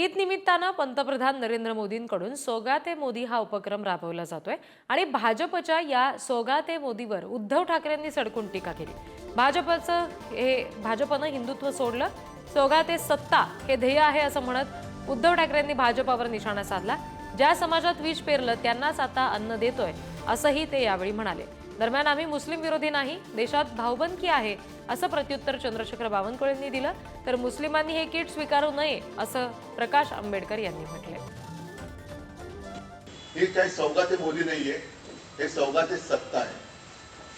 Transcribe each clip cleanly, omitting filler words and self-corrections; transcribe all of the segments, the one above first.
ईद निमित्तानं पंतप्रधान नरेंद्र मोदींकडून सोगाते मोदी हा उपक्रम राबवला जातोय आणि भाजपच्या या सोगाते मोदीवर उद्धव ठाकरेंनी सडकून टीका केली। भाजपनं हिंदुत्व सोडलं, सोगाते सत्ता हे ध्येय आहे असं म्हणत उद्धव ठाकरेंनी भाजपावर निशाणा साधला। ज्या समाजात विष पेरलं त्यांनाच आता अन्न देतोय असंही ते यावेळी म्हणाले। दरम्यान आम्ही मुस्लिम विरोधी नाही, देशात भाऊबंदकी आहे असं प्रत्युत्तर चंद्रशेखर बावनकुळेंनी दिलं, तर मुस्लिमांनी हे किट स्वीकारू नये असं प्रकाश आंबेडकर यांनी म्हटलंय। हे काही सौगाते मोदी नाहीये, हे सौगाते सत्ता आहे।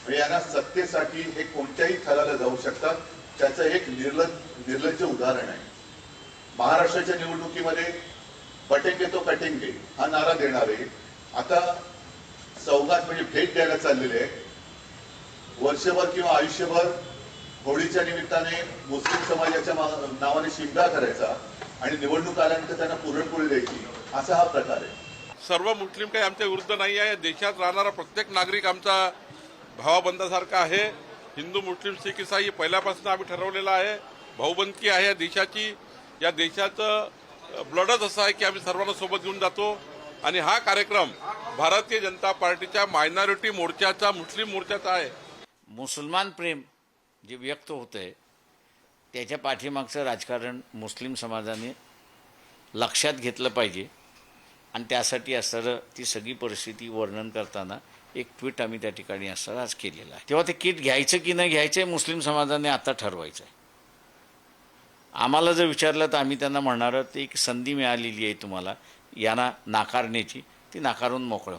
म्हणजे यांना सत्तेसाठी हे कोणत्याही थराला जाऊ शकतात, त्याचं एक निर्लज्ज उदाहरण आहे। महाराष्ट्राच्या निवडणुकीमध्ये बटेंगे तो कटेंगे हा नारा देणारे आता सौगात म्हणजे भेट द्यायला चाललेले आहे। वर्षभर किंवा आयुष्यभर होळीच्या निमित्ताने मुस्लिम समाजाच्या नावाने शिमगा करायचा आणि निवडणूक आल्यानंतर त्यांना पुरणपोळी द्यायची, असा हा प्रकार आहे। सर्व मुस्लिम काही आमच्या विरुद्ध नाही आहे। देशात राहणारा प्रत्येक नागरिक आमचा भावाबंधासारखा आहे। हिंदू मुस्लिम सिख इसाई पहिल्यापासून आम्ही ठरवलेलं आहे, भाऊबंदकी आहे या देशाची। या देशाचं ब्लडच असं आहे की आम्ही सर्वांना सोबत घेऊन जातो आणि हा कार्यक्रम भारतीय जनता पार्टीच्या मायनॉरिटी मोर्चाचा, मुस्लिम मोर्चाचा आहे। मुसलमान प्रेम जे व्यक्त होतंय त्याच्या पाठीमागचं राजकारण मुस्लिम समाजाने लक्षात घेतलं पाहिजे आणि त्यासाठी असणारं ती सगळी परिस्थिती वर्णन करताना एक ट्विट आम्ही त्या ठिकाणी असं आज केलेलं आहे। तेव्हा ते किट घ्यायचं की नाही घ्यायचं आहे मुस्लिम समाजाने आता ठरवायचं आहे। आम्हाला जर विचारलं तर आम्ही त्यांना म्हणणार, ते एक संधी मिळालेली आहे तुम्हाला यांना नाकारण्याची, ती नाकारून मोकळं।